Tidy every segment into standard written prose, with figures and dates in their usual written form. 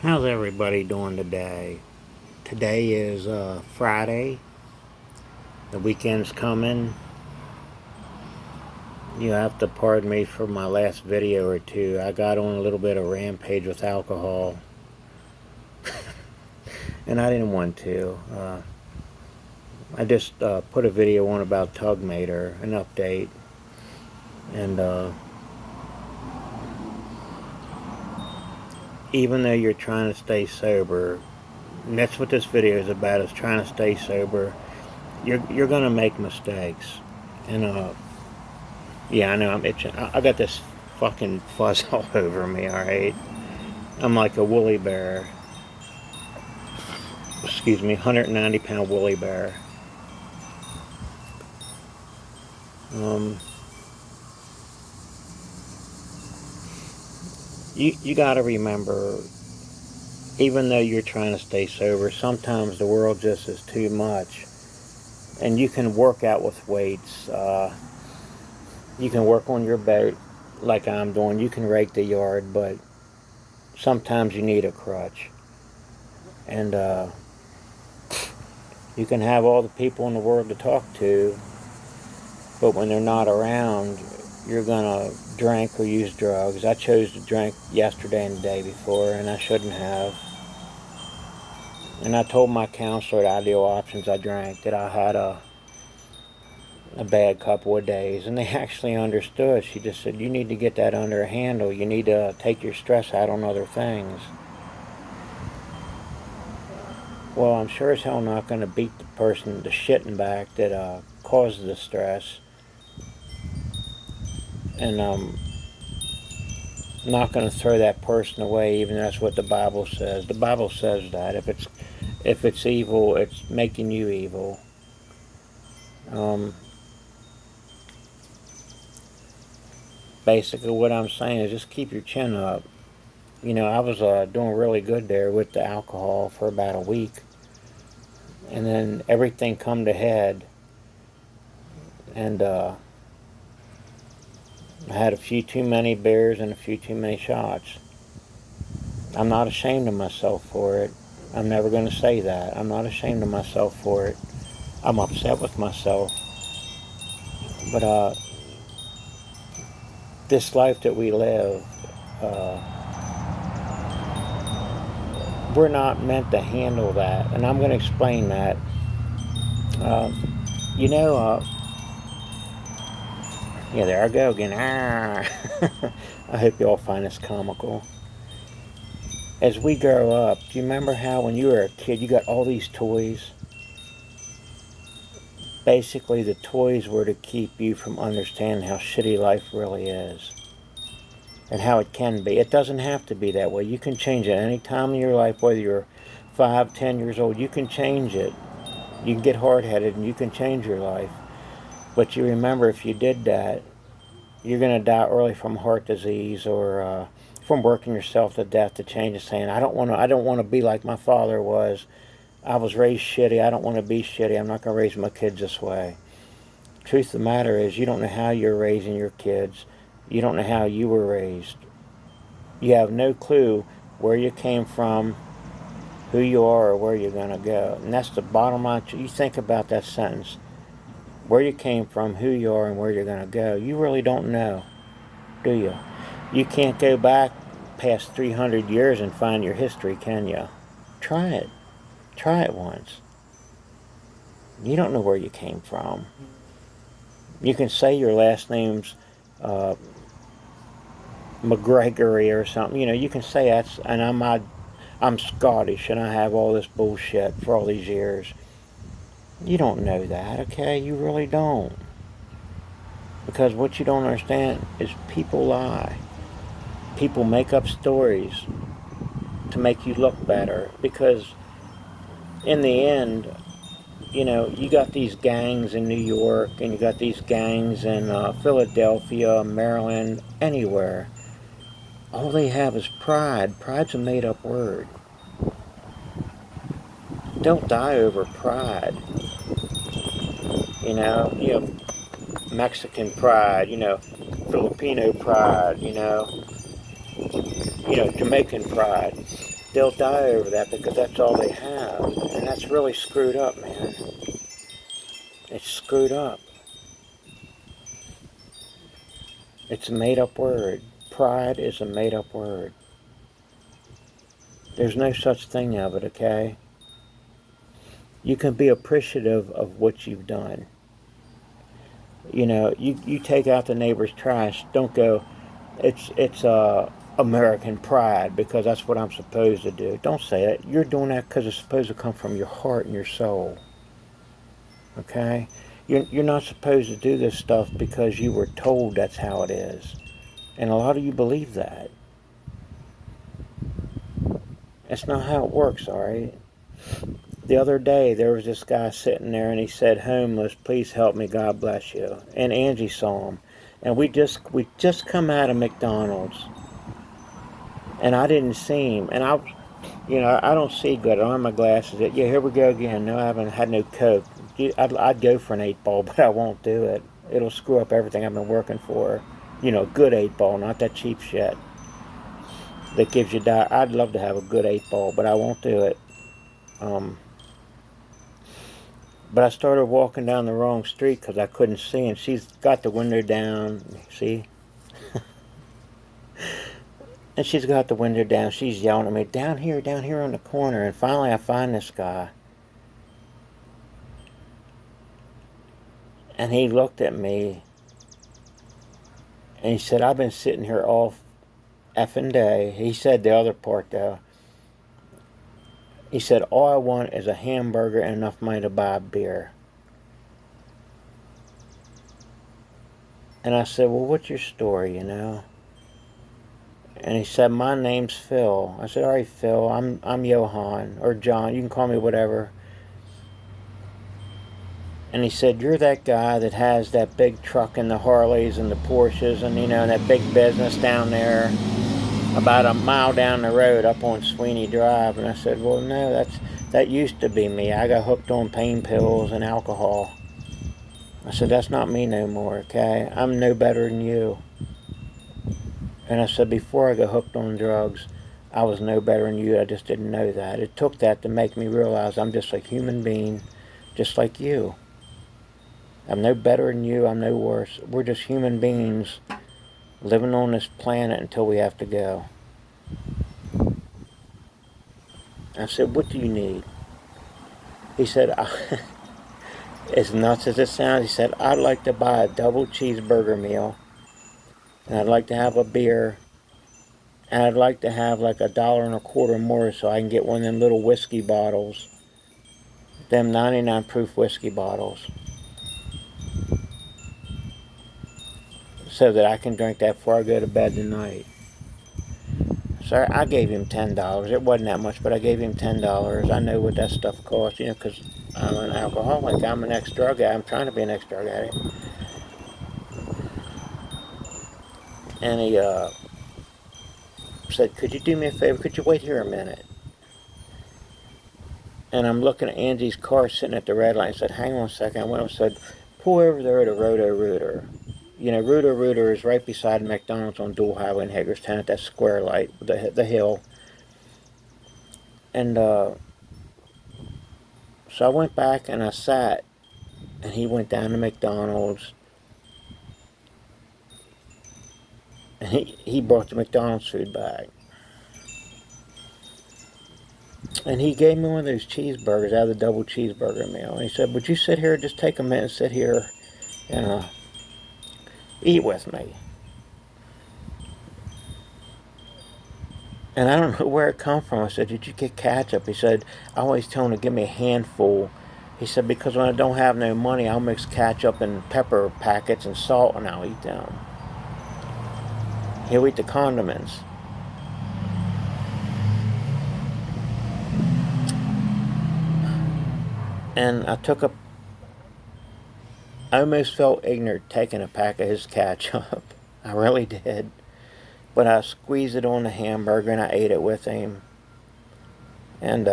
How's everybody doing today? Today is Friday. The weekend's coming. You have to pardon me for my last video or two. I got on a little bit of rampage with alcohol, and I didn't want to. I just put a video on about Tugmater, an update, and even though you're trying to stay sober, and that's what this video is about, is trying to stay sober, you're gonna make mistakes, and yeah, I know I'm itching. I got this fucking fuzz all over me, alright? I'm like a woolly bear. Excuse me, 190-pound woolly bear. Um, you gotta remember, even though you're trying to stay sober, sometimes the world just is too much. And you can work out with weights. You can work on your boat like I'm doing. You can rake the yard, but sometimes you need a crutch. And you can have all the people in the world to talk to, but when they're not around, you're gonna drink or use drugs. I chose to drink yesterday and the day before, and I shouldn't have. And I told my counselor at Ideal Options I drank, that I had a bad couple of days, and they actually understood. She just said, you need to get that under a handle. You need to take your stress out on other things. Well, I'm sure as hell not going to beat the person, the shitting back that caused the stress. And I'm not going to throw that person away, even though that's what the Bible says. The Bible says that if it's evil, it's making you evil. Basically, what I'm saying is just keep your chin up. You know, I was doing really good there with the alcohol for about a week, and then everything come to head, and I had a few too many beers and a few too many shots. I'm not ashamed of myself for it. I'm never going to say that. I'm not ashamed of myself for it. I'm upset with myself. But this life that we live, we're not meant to handle that. And I'm going to explain that. You know, yeah, there I go again. I hope you all find this comical. As we grow up, do you remember how when you were a kid you got all these toys? Basically, the toys were to keep you from understanding how shitty life really is. And how it can be. It doesn't have to be that way. You can change it any time in your life, whether you're 5, 10 years old. You can change it. You can get hard-headed and you can change your life. But you remember, if you did that, you're going to die early from heart disease or from working yourself to death to change it, saying, I don't want to be like my father was. I was raised shitty. I don't want to be shitty. I'm not going to raise my kids this way. Truth of the matter is, you don't know how you're raising your kids. You don't know how you were raised. You have no clue where you came from, who you are, or where you're going to go. And that's the bottom line. You think about that sentence. Where you came from, who you are, and where you're going to go. You really don't know, do you? You can't go back past 300 years and find your history, can you? Try it. Try it once. You don't know where you came from. You can say your last name's McGregory or something. You know, you can say that's, and I'm Scottish and I have all this bullshit for all these years. You don't know that, okay? You really don't. Because what you don't understand is people lie. People make up stories to make you look better. Because in the end, you know, you got these gangs in New York and you got these gangs in Philadelphia, Maryland, anywhere. All they have is pride. Pride's a made-up word. Don't die over pride. You know, Mexican pride, Filipino pride, Jamaican pride. they'll die over that because that's all they have. And that's really screwed up, man. It's screwed up. It's a made-up word. Pride is a made-up word. There's no such thing of it, okay? You can be appreciative of what you've done. You know, you take out the neighbor's trash. Don't go, it's American pride because that's what I'm supposed to do. Don't say it. You're doing that because it's supposed to come from your heart and your soul. Okay? You're not supposed to do this stuff because you were told that's how it is. And a lot of you believe that. That's not how it works, alright? The other day, there was this guy sitting there, and he said, "Homeless, please help me, God bless you." And Angie saw him. And we just come out of McDonald's. And I didn't see him. And I don't see good. I don't have my glasses. Yeah, here we go again. No, I haven't had no Coke. I'd go for an 8-ball, but I won't do it. It'll screw up everything I've been working for. You know, good 8-ball, not that cheap shit that gives you die. I'd love to have a good 8-ball, but I won't do it. But I started walking down the wrong street because I couldn't see, and she's got the window down. See? And she's got the window down. She's yelling at me, down here on the corner. And finally I find this guy. And he looked at me. And he said, "I've been sitting here all effing day." He said the other part, though. He said, "All I want is a hamburger and enough money to buy a beer." And I said, "Well, what's your story, you know?" And he said, "My name's Phill." I said, "All right, Phill, I'm Johan, or John, you can call me whatever." And he said, "You're that guy that has that big truck and the Harleys and the Porsches and, you know, that big business down there about a mile down the road up on Sweeney Drive." And I said, "Well, no, that used to be me. I got hooked on pain pills and alcohol." I said, "That's not me no more, okay? I'm no better than you." And I said, "Before I got hooked on drugs, I was no better than you. I just didn't know that. It took that to make me realize I'm just a human being, just like you. I'm no better than you. I'm no worse. We're just human beings living on this planet until we have to go." I said, "What do you need?" He said, as nuts as it sounds, he said, "I'd like to buy a double cheeseburger meal, and I'd like to have a beer, and I'd like to have like $1.25 more so I can get one of them little whiskey bottles, them 99 proof whiskey bottles, so that I can drink that before I go to bed tonight." So I gave him $10. It wasn't that much, but I gave him $10. I know what that stuff costs, you know, because I'm an alcoholic. I'm an ex-drug addict. I'm trying to be an ex-drug addict. And he said, "Could you do me a favor? Could you wait here a minute?" And I'm looking at Angie's car sitting at the red light. I said, "Hang on a second." I went up and said, "Pull over there to Roto-Rooter." You know, Roto-Rooter is right beside McDonald's on Dual Highway in Hagerstown at that square light, the hill. And so I went back and I sat, and he went down to McDonald's, and he brought the McDonald's food back. And he gave me one of those cheeseburgers out of the double cheeseburger meal. And he said, "Would you sit here, just take a minute and sit here and eat with me?" And I don't know where it come from. I said, "Did you get ketchup?" He said, "I always tell him to give me a handful." He said, "Because when I don't have no money, I'll mix ketchup and pepper packets and salt and I'll eat them." He'll eat the condiments. And I almost felt ignorant taking a pack of his ketchup. I really did. But I squeezed it on the hamburger and I ate it with him. And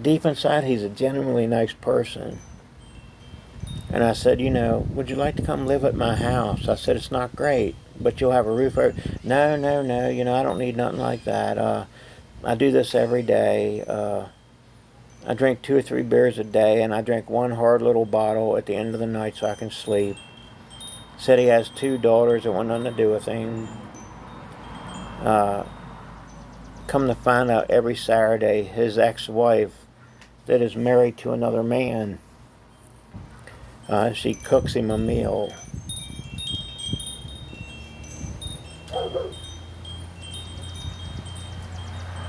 deep inside, he's a genuinely nice person. And I said, would you like to come live at my house? I said, it's not great, but you'll have a roof over. No, no, no, I don't need nothing like that. I do this every day. I drink 2 or 3 beers a day, and I drink one hard little bottle at the end of the night so I can sleep. Said he has 2 daughters that want nothing to do with him. Come to find out, every Saturday, his ex-wife that is married to another man, she cooks him a meal.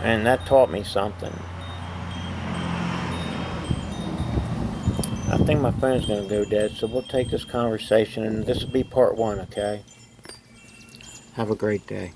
And that taught me something. I think my phone's going to go dead, so we'll take this conversation, and this will be part 1, okay? Have a great day.